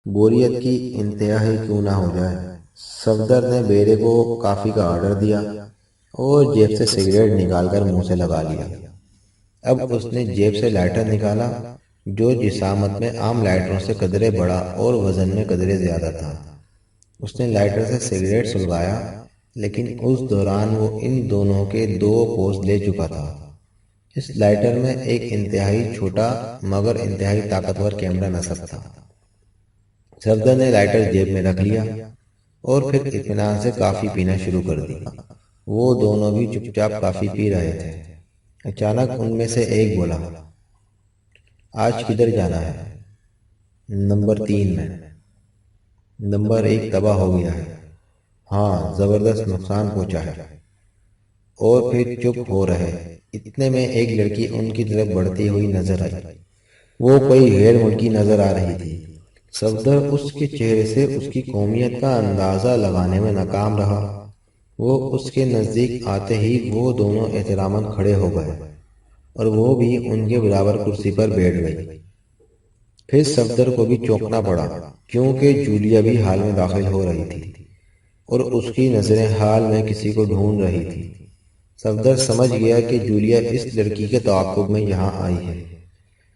بوریت کی انتہا ہی کیوں نہ ہو جائے۔ صفدر نے بیرے کو کافی کا آرڈر دیا اور جیب سے سگریٹ نکال کر منہ سے لگا لیا۔ اب اس نے جیب سے لائٹر نکالا جو جسامت میں عام لائٹروں سے قدرے بڑا اور وزن میں قدرے زیادہ تھا۔ اس نے لائٹر سے سگریٹ سلگایا، لیکن اس دوران وہ ان دونوں کے دو پوز لے چکا تھا۔ اس لائٹر میں ایک انتہائی چھوٹا مگر انتہائی طاقتور کیمرہ نصب تھا۔ صفدر نے لائٹر جیب میں رکھ لیا اور پھر اطمینان سے کافی پینا شروع کر دی۔ وہ دونوں بھی چپ چاپ کافی پی رہے تھے۔ اچانک ان میں سے ایک بولا، آج کدھر جانا ہے؟ نمبر 3 میں۔ نمبر 1 تباہ ہو گیا ہے۔ ہاں، زبردست نقصان پہنچا ہے۔ اور پھر چپ ہو رہے۔ اتنے میں ایک لڑکی ان کی طرف بڑھتی ہوئی نظر آئی۔ وہ کوئی غیر ملکی نظر آ رہی تھی۔ صفدر اس کے چہرے سے اس کی قومیت کا اندازہ لگانے میں ناکام رہا۔ وہ اس کے نزدیک آتے ہی وہ دونوں احتراماً کھڑے ہو گئے اور وہ بھی ان کے برابر کرسی پر بیٹھ گئی۔ پھر صفدر کو بھی چونکنا پڑا، کیونکہ جولیا بھی حال میں داخل ہو رہی تھی اور اس کی نظریں حال میں کسی کو ڈھونڈ رہی تھی۔ صفدر سمجھ گیا کہ جولیا اس لڑکی کے تعاقب میں یہاں آئی ہے۔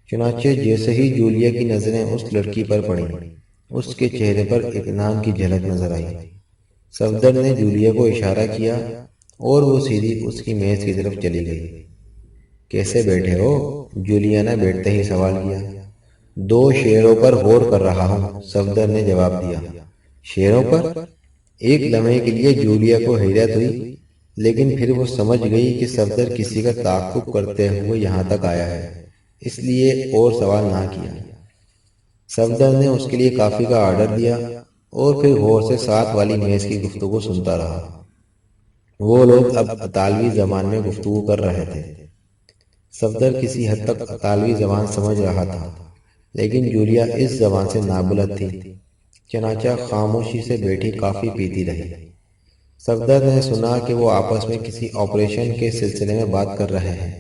چنانچہ جیسے ہی جولیا کی نظریں اس لڑکی پر پڑیں، اس کے چہرے پر اطمینان کی جھلک نظر آئی۔ صفدر نے جولیا کو اشارہ کیا اور وہ سیدھی اس کی میز کی طرف چلی گئی۔ کیسے بیٹھے ہو؟ جولیا نے بیٹھتے ہی سوال کیا۔ 2 شعروں پر غور کر رہا ہوں، صفدر نے جواب دیا۔ شعروں پر؟ ایک لمحے کے لیے جولیا کو حیرت ہوئی، لیکن پھر وہ سمجھ گئی کہ صفدر کسی کا تعاقب کرتے ہوئے یہاں تک آیا ہے، اس لیے اور سوال نہ کیا۔ صفدر نے اس کے لیے کافی کا آرڈر دیا اور پھر غور سے ساتھ والی میز کی گفتگو سنتا رہا۔ وہ لوگ اب اطالوی زبان میں گفتگو کر رہے تھے۔ صفدر کسی حد تک اطالوی زبان سمجھ رہا تھا، لیکن جولیا اس زبان سے نابلد تھی، چنانچہ خاموشی سے بیٹھی کافی پیتی رہی۔ صفدر نے سنا کہ وہ آپس میں کسی آپریشن کے سلسلے میں بات کر رہے ہیں،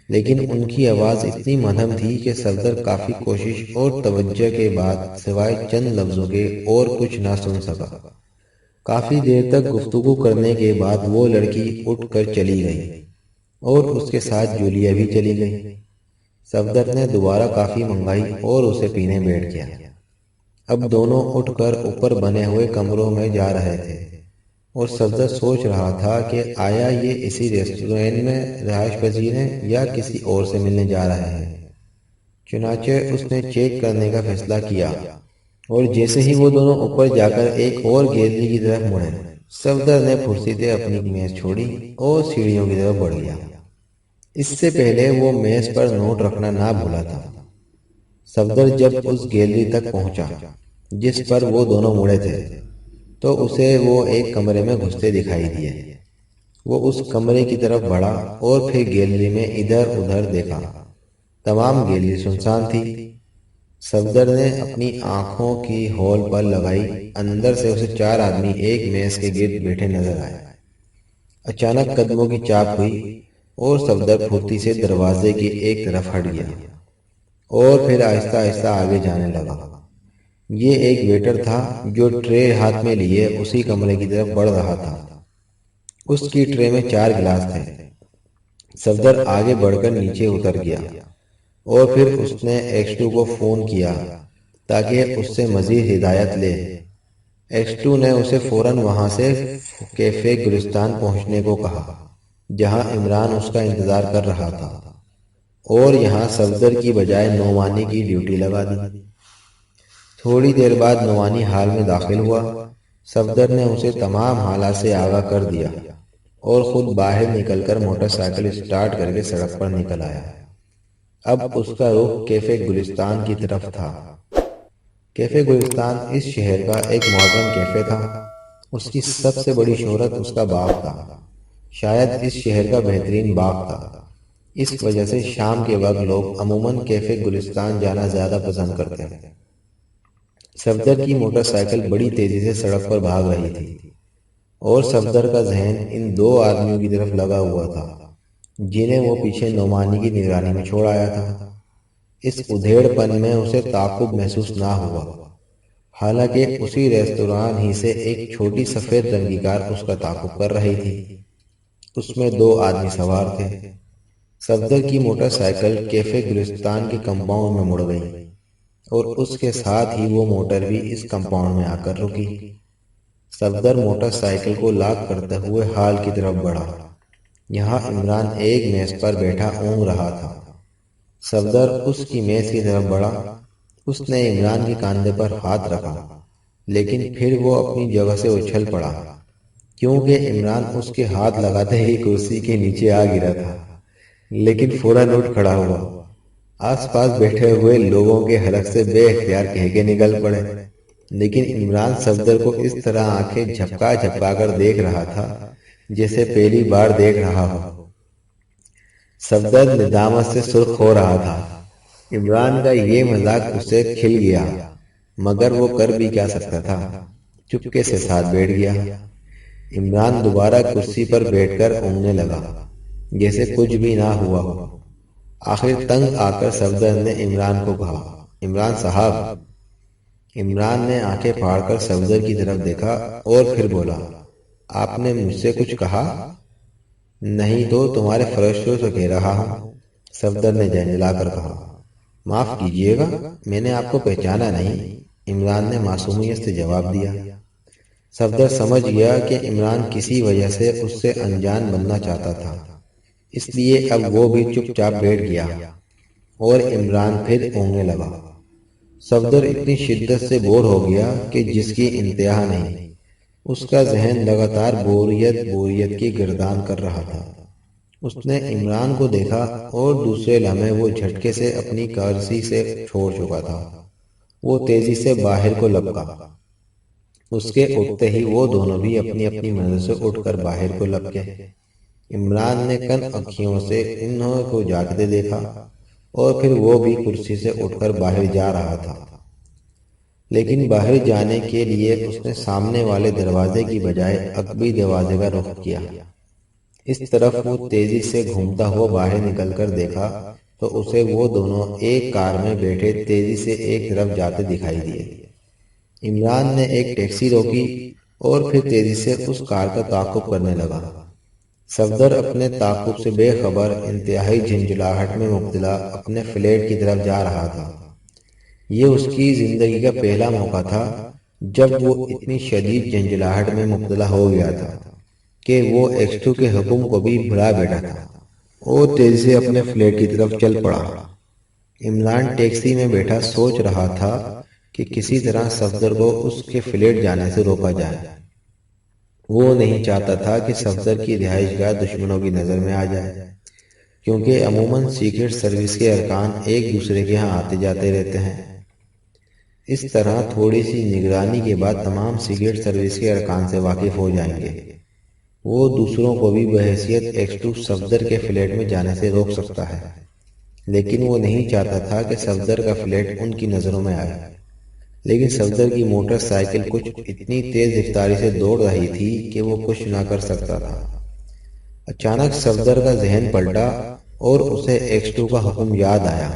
لیکن ان کی آواز اتنی مدھم تھی کہ صفدر کافی کوشش اور توجہ کے بعد سوائے چند لفظوں کے اور کچھ نہ سن سکا۔ کافی دیر تک گفتگو کرنے کے بعد وہ لڑکی اٹھ کر چلی گئی اور اس کے ساتھ جولیا بھی چلی گئی۔ صفدر نے دوبارہ کافی منگائی اور اسے پینے بیٹھ گیا۔ اب دونوں اٹھ کر اوپر بنے ہوئے کمروں میں جا رہے تھے اور صفدر سوچ رہا تھا کہ آیا یہ اسی ریسٹورینٹ میں رہائش پذیر ہیں یا کسی اور سے ملنے جا رہے ہیں۔ چنانچہ اس نے چیک کرنے کا فیصلہ کیا اور جیسے ہی وہ دونوں اوپر جا کر ایک اور گیلری کی طرف مڑے، صفدر نے پھرتی سے اپنی میز چھوڑی اور سیڑھیوں کی طرف بڑھ گیا۔ اس سے پہلے وہ میز پر نوٹ رکھنا نہ بھولا تھا۔ صفدر جب اس گیلری تک پہنچا جس پر وہ دونوں مڑے تھے، تو اسے وہ ایک کمرے میں گھستے دکھائی دیے۔ وہ اس کمرے کی طرف بڑھا اور پھر گیلری میں ادھر ادھر دیکھا۔ تمام گیلری سنسان تھی۔ صفدر نے اپنی آنکھوں کی ہول پر لگائی۔ اندر سے اسے 4 آدمی ایک میز کے گرد بیٹھے نظر آئے۔ اچانک قدموں کی چاپ ہوئی اور صفدر پھرتی سے دروازے کی ایک طرف ہٹ گیا اور پھر آہستہ آہستہ آگے جانے لگا۔ یہ ایک ویٹر تھا جو ٹرے ہاتھ میں لیے اسی کمرے کی طرف بڑھ رہا تھا۔ اس کی ٹرے میں 4 گلاس تھے۔ صفدر آگے بڑھ کر نیچے اتر گیا اور پھر اس نے ایکس2 کو فون کیا تاکہ اس سے مزید ہدایت لے۔ ایکس2 نے اسے فوراً وہاں سے کیفے گلستان پہنچنے کو کہا، جہاں عمران اس کا انتظار کر رہا تھا، اور یہاں صفدر کی بجائے نعمانی کی ڈیوٹی لگا دی۔ تھوڑی دیر بعد نعمانی حال میں داخل ہوا۔ صفدر نے اسے تمام حالات سے آگاہ کر دیا اور خود باہر نکل کر موٹر سائیکل اسٹارٹ کر کے سڑک پر نکل آیا۔ اب اس کا رخ کیفے گلستان کی طرف تھا۔ کیفے گلستان اس شہر کا ایک ماڈرن کیفے تھا۔ اس کی سب سے بڑی شہرت اس کا باغ تھا، شاید اس شہر کا بہترین باغ تھا۔ اس وجہ سے شام کے وقت لوگ عموماً کیفے گلستان جانا زیادہ پسند کرتے ہیں۔ صفدر کی موٹر سائیکل بڑی تیزی سے سڑک پر بھاگ رہی تھی اور صفدر کا ذہن ان 2 آدمیوں کی طرف لگا ہوا تھا جنہیں وہ پیچھے نعمانی کی نگرانی میں چھوڑ آیا تھا۔ اس ادھیڑ پن میں اسے تعاقب محسوس نہ ہوا۔ حالانکہ اسی ریستوران ہی سے ایک چھوٹی سفید رنگ کی کار اس کا تعاقب کر رہی تھی۔ اس میں 2 آدمی سوار تھے۔ صفدر کی موٹر سائیکل کیفے گلستان کے کمپاؤنڈ میں مڑ گئی اور اس کے ساتھ ہی وہ موٹر بھی اس کمپاؤنڈ میں آ کر رکی۔ صفدر موٹر سائیکل کو لاک کرتے ہوئے ہال کی طرف بڑھا۔ یہاں عمران ایک میز پر بیٹھا اونگ رہا تھا۔ صفدر اس کی میز کی طرف بڑھا۔ اس نے عمران کے کاندھے پر ہاتھ رکھا، لیکن پھر وہ اپنی جگہ سے اچھل پڑا، کیونکہ عمران اس کے ہاتھ لگاتے ہی کرسی کے نیچے آ گرا تھا، لیکن فوراً اٹھ کھڑا ہوا۔ آس پاس بیٹھے ہوئے لوگوں کے حلق سے بے اختیار کہکے نکل پڑے، لیکن عمران صفدر کو اس طرح آنکھیں جھپکا جھپکا کر دیکھ رہا تھا جیسے پہلی بار دیکھ رہا ہو۔ صفدر ندامت سے سرخ ہو رہا تھا۔ عمران کا یہ مذاق اسے کھل گیا، مگر وہ کر بھی کیا سکتا تھا، چپکے سے ساتھ بیٹھ گیا۔ عمران دوبارہ کرسی پر بیٹھ کر اونگنے لگا جیسے کچھ بھی نہ ہوا ہو۔ آخر تنگ آ کر صفدر نے عمران کو کہا، عمران صاحب۔ عمران نے آنکھیں پھاڑ کر صفدر کی طرف دیکھا اور پھر بولا، آپ نے مجھ سے کچھ کہا؟ نہیں تو تمہارے فرشتوں سے کہہ رہا ہوں، صفدر نے جھنجھلا کر کہا۔ معاف کیجیے گا، میں نے آپ کو پہچانا نہیں، عمران نے معصومیت سے جواب دیا۔ صفدر سمجھ گیا کہ عمران کسی وجہ سے اس سے انجان بننا چاہتا تھا، اس لیے اب وہ بھی چپ چاپ بیٹھ گیا اور عمران پھر اونگنے لگا۔ صفدر اتنی شدت سے بور ہو گیا کہ جس کی انتہا نہیں۔ اس کا ذہن لگاتار بوریت کی گردان کر رہا تھا۔ اس نے عمران کو دیکھا اور دوسرے لمحے وہ جھٹکے سے اپنی کرسی سے چھوڑ چکا تھا۔ وہ تیزی سے باہر کو لپکا۔ اس کے اٹھتے ہی وہ دونوں بھی اپنی اپنی منزل سے اٹھ کر باہر کو لپکے۔ عمران نے کن آنکھوں سے انہوں کو جاگتے دیکھا اور پھر وہ بھی کرسی سے اٹھ کر باہر جا رہا تھا، لیکن باہر جانے کے لیے اس نے سامنے والے دروازے کی بجائے عقبی دروازے کا رخ کیا۔ اس طرف وہ تیزی سے گھومتا ہوا باہر نکل کر دیکھا تو اسے وہ دونوں ایک کار میں بیٹھے تیزی سے ایک طرف جاتے دکھائی دیے۔ عمران نے ایک ٹیکسی روکی اور پھر تیزی سے اس کار کا تعاقب کرنے لگا۔ صفدر اپنے تعاقب سے بے خبر انتہائی جھنجھلاہٹ میں مبتلا اپنے فلیٹ کی طرف جا رہا تھا۔ یہ اس کی زندگی کا پہلا موقع تھا جب وہ اتنی شدید جھنجھلاہٹ میں مبتلا ہو گیا تھا کہ وہ ایکس2 کے حکم کو بھی بھلا بیٹھا تھا اور تیزی سے اپنے فلیٹ کی طرف چل پڑا۔ عمران ٹیکسی میں بیٹھا سوچ رہا تھا کہ کسی طرح صفدر کو اس کے فلیٹ جانے سے روکا جائے۔ وہ نہیں چاہتا تھا کہ صفدر کی رہائش گاہ دشمنوں کی نظر میں آ جائے، کیونکہ عموماً سیکرٹ سروس کے ارکان ایک دوسرے کے ہاں آتے جاتے رہتے ہیں۔ اس طرح تھوڑی سی نگرانی کے بعد تمام سیکرٹ سروس کے ارکان سے واقف ہو جائیں گے۔ وہ دوسروں کو بھی بحیثیت ایکس2 صفدر کے فلیٹ میں جانے سے روک سکتا ہے، لیکن وہ نہیں چاہتا تھا کہ صفدر کا فلیٹ ان کی نظروں میں آئے۔ لیکن صفدر کی موٹر سائیکل کچھ اتنی تیز رفتاری سے دوڑ رہی تھی کہ وہ کچھ نہ کر سکتا تھا۔ اچانک صفدر کا ذہن پلٹا اور اسے ایکس2 کا حکم یاد آیا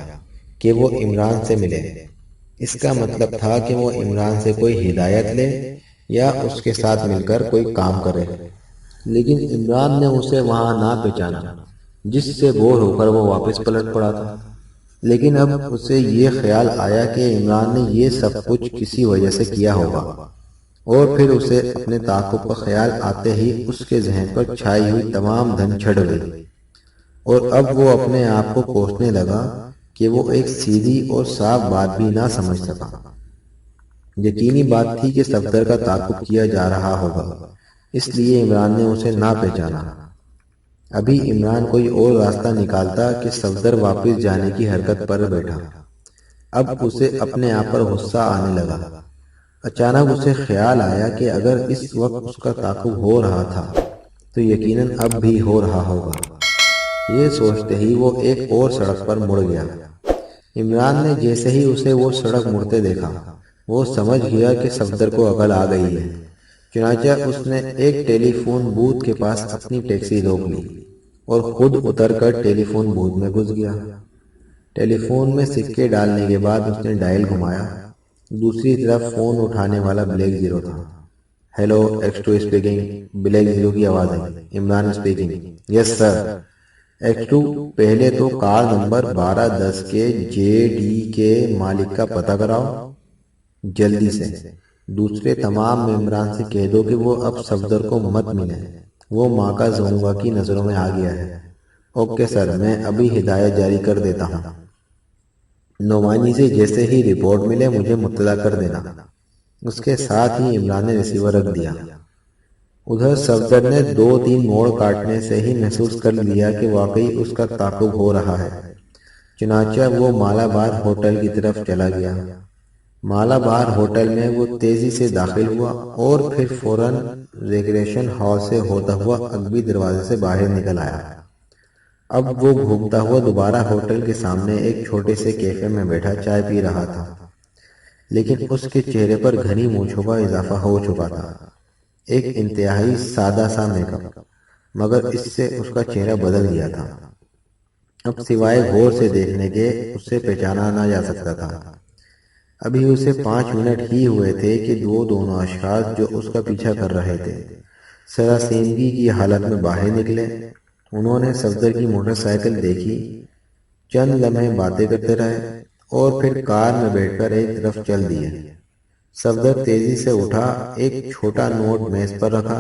کہ وہ عمران سے ملے۔ اس کا مطلب تھا کہ وہ عمران سے کوئی ہدایت لے یا اس کے ساتھ مل کر کوئی کام کرے، لیکن عمران نے اسے وہاں نہ پہچانا، جس سے بور ہو کر وہ واپس پلٹ پڑا تھا۔ لیکن اب اسے یہ خیال آیا کہ عمران نے یہ سب کچھ کسی وجہ سے کیا ہوگا، اور پھر اسے اپنے تعاقب کا خیال آتے ہی اس کے ذہن پر چھائی ہوئی تمام دھن چھڑ گئی، اور اب وہ اپنے آپ کو کوسنے لگا کہ وہ ایک سیدھی اور صاف بات بھی نہ سمجھ سکا۔ یقینی بات تھی کہ صفدر کا تعاقب کیا جا رہا ہوگا، اس لیے عمران نے اسے نہ پہچانا۔ ابھی عمران کوئی اور راستہ نکالتا کہ صفدر واپس جانے کی حرکت پر بیٹھا۔ اب اسے اپنے آپ پر غصہ آنے لگا۔ اچانک اسے خیال آیا کہ اگر اس وقت اس کا تعاقب ہو رہا تھا تو یقیناً اب بھی ہو رہا ہوگا۔ یہ سوچتے ہی وہ ایک اور سڑک پر مڑ گیا۔ عمران نے جیسے ہی اسے وہ سڑک مڑتے دیکھا، وہ سمجھ گیا کہ صفدر کو عقل آ گئی ہے۔ چنانچہ اس نے ایک ٹیلی فون بوتھ کے پاس اپنی ٹیکسی روک لی اور خود اتر کر ٹیلی فون بوتھ میں گھس گیا۔ ٹیلی فون میں سکے ڈالنے کے بعد اس نے ڈائل گھمایا دوسری طرف فون اٹھانے والا بلیک زیرو تھا۔ Hello, X two speaking, black zero کی آواز آئی۔ Imran speaking, yes sir. X two, پہلے تو کار نمبر 1210 کے جے ڈی کے مالک کا پتہ کراؤ جلدی سے۔ دوسرے تمام ممبران سے کہہ دو کہ وہ اب صفدر کو مت ملیں، وہ ماں کا زنگوا کی نظروں میں آ گیا ہے۔ اوکے سر، میں ابھی ہدایت جاری کر دیتا ہوں۔ نعمانی سے جیسے ہی رپورٹ ملے مجھے مطلع کر دینا۔ اس کے ساتھ ہی عمران نے ریسیور رکھ دیا۔ ادھر صفدر نے 2-3 موڑ کاٹنے سے ہی محسوس کر لیا کہ واقعی اس کا تعاقب ہو رہا ہے۔ چنانچہ وہ مالا بار ہوٹل کی طرف چلا گیا۔ مالا بار ہوٹل میں وہ تیزی سے داخل ہوا اور پھر فوراً ریکریشن ہال سے ہوتا ہوا عقبی دروازے سے باہر نکل آیا۔ اب وہ بھوکتا ہوا دوبارہ ہوٹل کے سامنے ایک چھوٹے سے کیفے میں بیٹھا چائے پی رہا تھا، لیکن اس کے چہرے پر گھنی مونچھوں کا اضافہ ہو چکا تھا۔ ایک انتہائی سادہ سا میک اپ، مگر اس سے اس کا چہرہ بدل گیا تھا۔ اب سوائے غور سے دیکھنے کے اسے پہچانا نہ جا سکتا تھا۔ ابھی اسے 5 منٹ ہی ہوئے تھے کہ دونوں اشخاص جو اس کا پیچھا کر رہے تھے سراسیمگی کی حالت میں باہر نکلے۔ انہوں نے صفدر کی موٹر سائیکل دیکھی، چند لمحے باتیں کرتے رہے اور پھر کار میں بیٹھ کر ایک طرف چل دیے۔ صفدر تیزی سے اٹھا، ایک چھوٹا نوٹ میز پر رکھا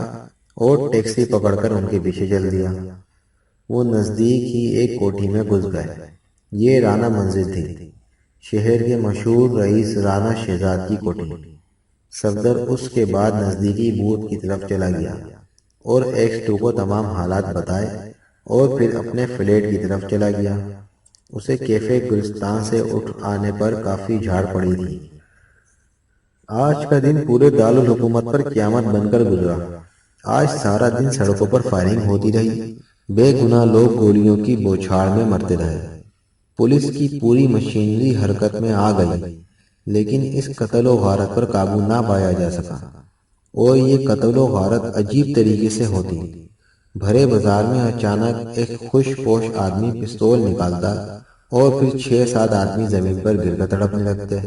اور ٹیکسی پکڑ کر ان کے پیچھے چل دیا۔ وہ نزدیک ہی ایک کوٹھی میں گھس گئے۔ یہ رانا منزل تھی، شہر کے مشہور رئیس رانا شہزاد کی کوٹھی۔ صفدر اس کے بعد نزدیکی بوتھ کی طرف چلا گیا اور ایکس ٹو کو تمام حالات بتائے اور پھر اپنے فلیٹ کی طرف چلا گیا۔ اسے کیفے گلستان سے اٹھ آنے پر کافی جھاڑ پڑی تھی۔ آج کا دن پورے دارالحکومت پر قیامت بن کر گزرا۔ آج سارا دن سڑکوں پر فائرنگ ہوتی رہی، بے گناہ لوگ گولیوں کی بوچھاڑ میں مرتے رہے۔ پولیس کی پوری مشینری حرکت میں آ گئی، لیکن اس قتل و غارت پر قابو نہ پایا جا سکا۔ اور یہ قتل و غارت عجیب طریقے سے ہوتی۔ بھرے بازار میں اچانک ایک خوش پوش آدمی پستول نکالتا اور پھر 6-7 آدمی زمین پر گر کر تڑپنے لگتے،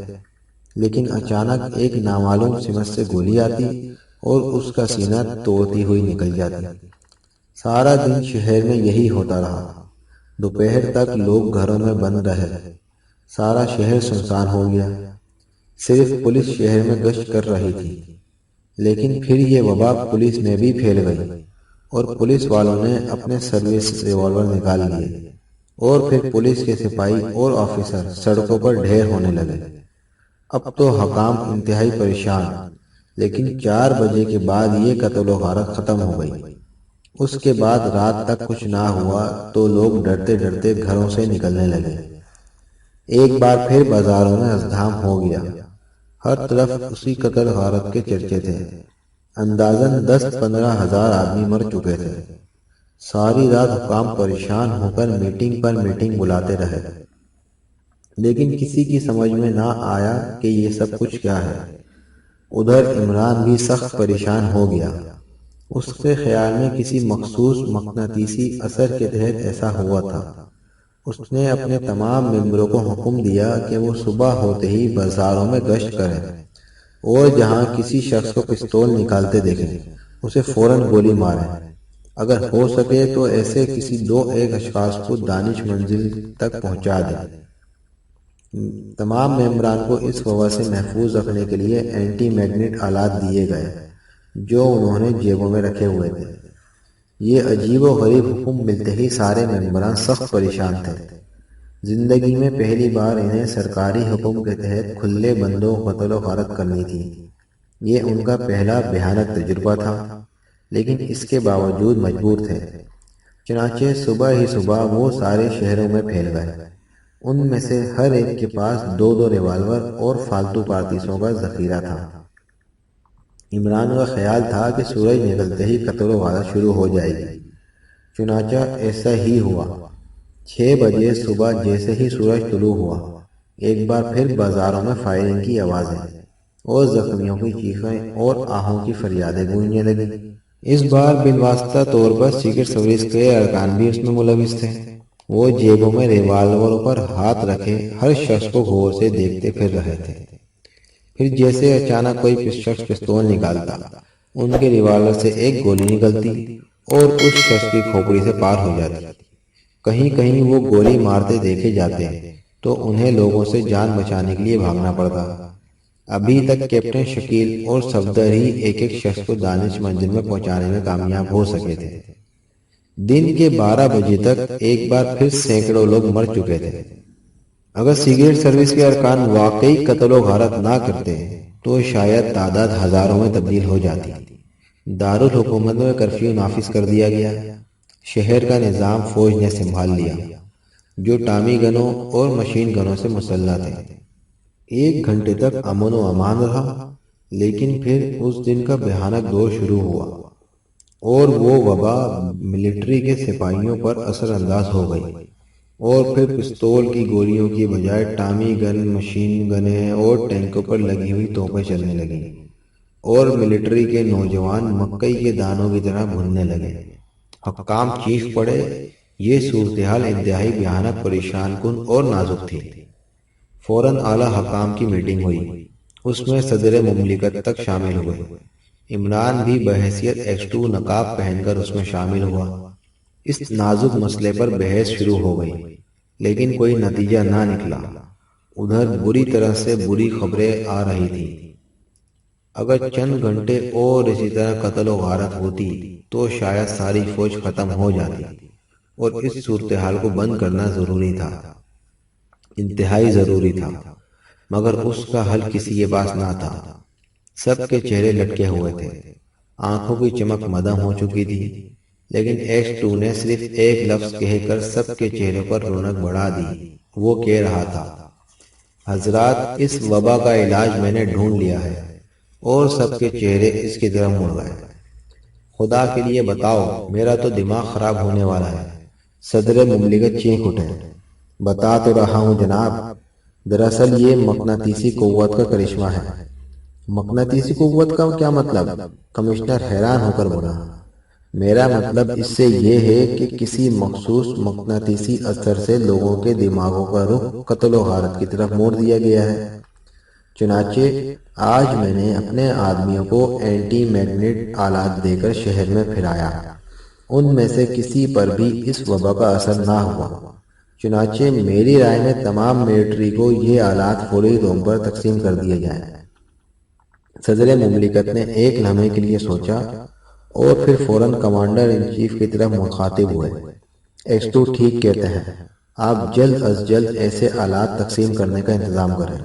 لیکن اچانک ایک نامعلوم سمت سے گولی آتی اور اس کا سینہ توڑتی ہوئی نکل جاتی۔ سارا دن شہر میں یہی ہوتا رہا۔ دوپہر تک لوگ گھروں میں بند رہے، سارا شہر سنسان ہو گیا۔ صرف پولیس شہر میں گشت کر رہی تھی، لیکن پھر یہ وبا پولیس میں بھی پھیل گئی اور پولیس والوں نے اپنے سروس ریوالور نکال لیے اور پھر پولیس کے سپاہی اور آفیسر سڑکوں پر ڈھیر ہونے لگے۔ اب تو حکام انتہائی پریشان، لیکن 4 بجے کے بعد یہ قتل و غارت ختم ہو گئی۔ اس کے بعد رات تک کچھ نہ ہوا تو لوگ ڈرتے ڈرتے گھروں سے نکلنے لگے۔ ایک بار پھر بازاروں میں ازدحام ہو گیا، ہر طرف اسی قتل غارت کے چرچے تھے۔ اندازاً 10-15 ہزار آدمی مر چکے تھے۔ ساری رات حکام پریشان ہو کر میٹنگ پر میٹنگ بلاتے رہے، لیکن کسی کی سمجھ میں نہ آیا کہ یہ سب کچھ کیا ہے۔ ادھر عمران بھی سخت پریشان ہو گیا۔ اس کے خیال میں کسی مخصوص مقناطیسی اثر کے تحت ایسا ہوا تھا۔ اس نے اپنے تمام ممبروں کو حکم دیا کہ وہ صبح ہوتے ہی بازاروں میں گشت کریں اور جہاں کسی شخص کو پستول نکالتے دیکھیں اسے فوراً گولی ماریں۔ اگر ہو سکے تو ایسے کسی 2-1 اشخاص کو دانش منزل تک پہنچا دیں۔ تمام ممبران کو اس وبا سے محفوظ رکھنے کے لیے اینٹی میگنیٹ آلات دیے گئے جو انہوں نے جیبوں میں رکھے ہوئے تھے۔ یہ عجیب و غریب حکم ملتے ہی سارے ممبران سخت پریشان تھے۔ زندگی میں پہلی بار انہیں سرکاری حکم کے تحت کھلے بندوں قتل و غارت کرنی تھی۔ یہ ان کا پہلا بھیانک تجربہ تھا، لیکن اس کے باوجود مجبور تھے۔ چنانچہ صبح ہی صبح وہ سارے شہروں میں پھیل گئے۔ ان میں سے ہر ایک کے پاس 2 ریوالور اور فالتو کارتوسوں کا ذخیرہ تھا۔ عمران کا خیال تھا کہ سورج نکلتے ہی قتل و غارت شروع ہو جائے گی۔ چنانچہ ایسا ہی ہوا۔ 6 بجے صبح جیسے ہی سورج طلوع ہوا، ایک بار پھر بازاروں میں فائرنگ کی آوازیں اور زخمیوں کی چیخیں اور آہوں کی فریادیں گونجنے لگیں۔ اس بار بالواسطہ طور پر سیکرٹ سروس کے ارکان بھی اس میں ملوث تھے۔ وہ جیبوں میں ریوالوروں پر ہاتھ رکھے ہر شخص کو غور سے دیکھتے پھر رہے تھے۔ پھر جیسے اچانک کوئی شخص پستول نکالتا، ان کے ریوالور سے ایک گولی نکلتی اور اس شخص کی کھوپڑی سے پار ہو جاتی۔ کہیں کہیں وہ گولی مارتے دیکھے جاتے تو انہیں لوگوں سے جان بچانے کے لیے بھاگنا پڑتا۔ ابھی تک کیپٹن شکیل اور صفدر ہی ایک ایک شخص کو دانش منزل میں پہنچانے میں کامیاب ہو سکے تھے۔ دن کے 12 بجے تک ایک بار پھر سینکڑوں لوگ مر چکے تھے۔ اگر سیکریٹ سروس کے ارکان واقعی قتل و غارت نہ کرتے تو شاید تعداد ہزاروں میں تبدیل ہو جاتی۔ دارالحکومت میں کرفیو نافذ کر دیا گیا۔ شہر کا نظام فوج نے سنبھال لیا، جو ٹامی گنوں اور مشین گنوں سے مسلح تھے۔ 1 گھنٹے تک امن و امان رہا، لیکن پھر اس دن کا بھیانک دور شروع ہوا اور وہ وبا ملٹری کے سپاہیوں پر اثر انداز ہو گئی، اور پھر پستول کی گولیوں کی بجائے ٹامی گن، مشین گنیں اور ٹینکوں پر لگی ہوئی توپیں چلنے لگیں، اور ملٹری کے نوجوان مکئی کے دانوں کی طرح بھننے لگے۔ حکام چیخ پڑے۔ یہ صورتحال انتہائی بھیانک، پریشان کن اور نازک تھی۔ فوراً اعلیٰ حکام کی میٹنگ ہوئی۔ اس میں صدر مملکت تک شامل ہوئے۔ عمران بھی بحیثیت ایکس-2 نقاب پہن کر اس میں شامل ہوا۔ اس نازک مسئلے پر بحث شروع ہو گئی، لیکن کوئی نتیجہ نہ نکلا۔ ادھر بری طرح سے بری خبریں آ رہی تھیں۔ اگر چند گھنٹے اور اسی طرح قتل و غارت ہوتی تو شاید ساری فوج ختم ہو جاتی، اور اس صورتحال کو بند کرنا ضروری تھا، انتہائی ضروری تھا۔ مگر اس کا حل کسی کے پاس نہ تھا۔ سب کے چہرے لٹکے ہوئے تھے، آنکھوں کی چمک مدھم ہو چکی تھی، لیکن ایکس-2 نے صرف ایک لفظ کہہ کر سب کے چہرے پر رونق بڑھا دی۔ وہ کہہ رہا تھا، حضرات، اس وبا کا علاج میں نے ڈھونڈ لیا ہے۔ اور سب کے چہرے اس کی طرف مڑ گئے۔ خدا کے لیے بتاؤ، میرا تو دماغ خراب ہونے والا ہے۔ صدر مملکت چینک اٹھے۔ بتا تو رہا ہوں جناب، دراصل یہ مقناطیسی قوت کا کرشمہ ہے۔ مقناطیسی قوت کا کیا مطلب؟ کمشنر حیران ہو کر بولا۔ میرا مطلب اس سے یہ ہے کہ کسی مخصوص مقناطیسی اثر سے لوگوں کے دماغوں کا رخ قتل و غارت کی طرف موڑ دیا گیا ہے۔ چنانچہ آج میں نے اپنے آدمیوں کو اینٹی میگنیٹ آلات دے کر شہر میں پھرایا۔ ان میں سے کسی پر بھی اس وبا کا اثر نہ ہوا۔ چنانچہ میری رائے میں تمام ملٹری کو یہ آلات فوری طور پر تقسیم کر دیے جائیں۔ صدر مملکت نے ایک لمحے کے لیے سوچا اور پھر فوراً کمانڈر ان چیف کی طرف مخاطب ہوئے۔ ایکس-2 ٹھیک کہتے ہیں، آپ جلد از جلد ایسے آلات تقسیم کرنے کا انتظام کریں۔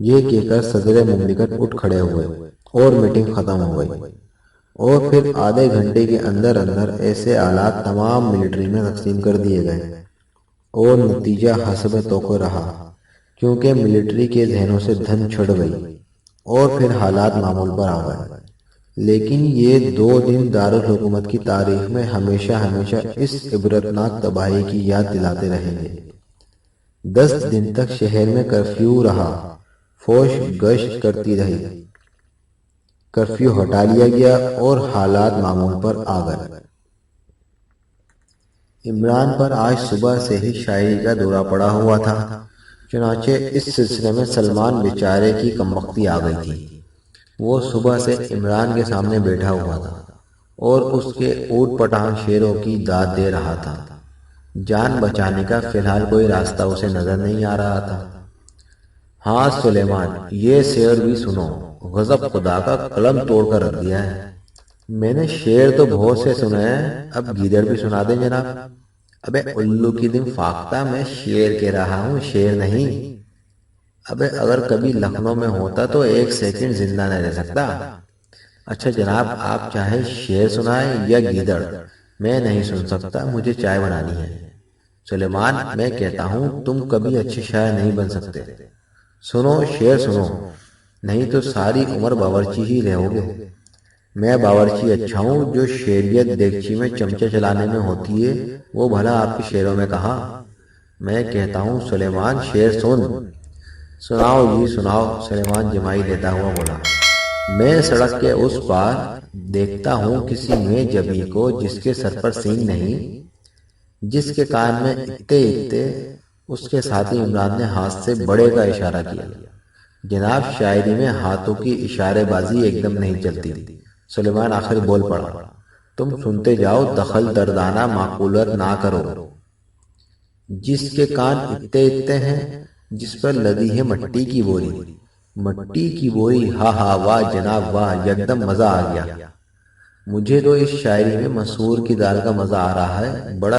یہ کہہ کر صدر مملکت اٹھ کھڑے ہوئے اور میٹنگ ختم ہو گئی، اور پھر آدھے گھنٹے کے اندر اندر ایسے آلات تمام ملٹری میں تقسیم کر دیے گئے، اور نتیجہ حسب توقع رہا، کیونکہ ملٹری کے ذہنوں سے دھن چھڑ گئی اور پھر حالات معمول پر آ گئے۔ لیکن یہ 2 دن دارالحکومت کی تاریخ میں ہمیشہ ہمیشہ اس عبرتناک تباہی کی یاد دلاتے رہیں گے۔ 10 دن تک شہر میں کرفیو رہا، فوج گشت کرتی رہی۔ کرفیو ہٹا لیا گیا اور حالات معمول پر آ گئے۔ عمران پر آج صبح سے ہی شاعری کا دورہ پڑا ہوا تھا، چنانچہ اس سلسلے میں سلمان بیچارے کی کمبختی آ گئی تھی۔ وہ صبح سے عمران کے سامنے بیٹھا ہوا تھا اور اس کے اوٹ پٹانگ شعروں کی داد دے رہا تھا۔ جان بچانے کا فی الحال کوئی راستہ اسے نظر نہیں آ رہا تھا۔ ہاں سلیمان، یہ شعر بھی سنو، غضب خدا کا قلم توڑ کر رکھ دیا ہے۔ میں نے شعر تو بہت سے سنے ہیں، اب گیدڑ بھی سنا دیں جناب۔ ابے الو کی دن فاختہ، میں شعر کہہ رہا ہوں، شعر نہیں۔ ابے اگر کبھی لکھنؤ میں ہوتا تو 1 سیکنڈ زندہ نہ رہ سکتا۔ اچھا جناب، آپ چاہے شعر سنائیں یا گیدڑ، میں نہیں سن سکتا، مجھے چائے بنانی ہے۔ سلیمان، میں کہتا ہوں تم کبھی اچھے شاعر نہیں بن سکتے۔ سنو، شعر سنو، نہیں تو ساری عمر باورچی ہی رہو گے۔ میں باورچی اچھا ہوں، جو شعریت دیگچی میں چمچہ چلانے میں ہوتی ہے، وہ بھلا آپ کے شعروں میں کہاں۔ میں کہتا ہوں سلیمان، شعر سن۔ سناؤ جی سناؤ، سلیمان جمائی لیتا ہوا بولا۔ میں سڑک کے اس پار دیکھتا ہوں کسی میں جبی کو، جس کے سر پر سینگ نہیں، جس کے کان میں اتے اتے۔ اس کے ساتھی عمران نے ہاتھ سے بڑے کا اشارہ کیا۔ جناب شاعری میں ہاتھوں کی اشارے بازی ایک دم نہیں چلتی۔ سلیمان آخر بول پڑا، تم سنتے جاؤ، دخل دردانہ معقولر نہ کرو۔ جس کے کان اتے اتے ہیں، جس پر لدی ہے مٹی کی بوری۔ مٹی کی بوری، ہاں ہاں واہ جناب واہ، یکدم مزہ آ گیا۔ مجھے تو اس شاعری میں مسحور کی دال کا مزہ آ رہا ہے، بڑا